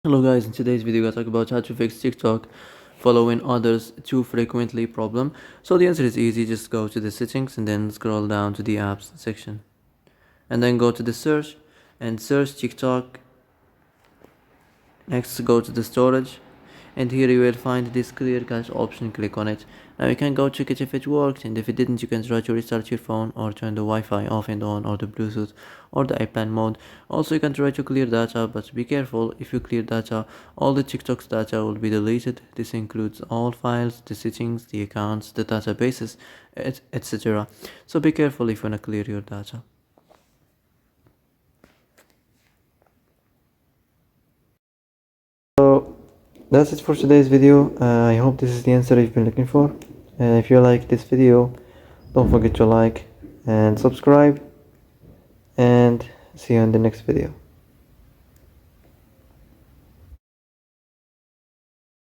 Hello guys, in today's video I talk about how to fix TikTok following others too frequently problem. So the answer is easy, just go to the settings and then scroll down to the apps section. And then go to the search and search TikTok. Next go to the storage and here you will find this clear cache option, click on it. Now you can go check it if it worked, and if it didn't you can try to restart your phone or turn the Wi-Fi off and on, or the Bluetooth or the airplane mode. Also you can try to clear data, but be careful, if you clear data all the TikTok's data will be deleted. This includes all files, the settings, the accounts, the databases, etc. So be careful if you wanna clear your data. So that's it for today's video. I hope this is the answer you've been looking for. If you like this video, don't forget to like and subscribe, and see you in the next video.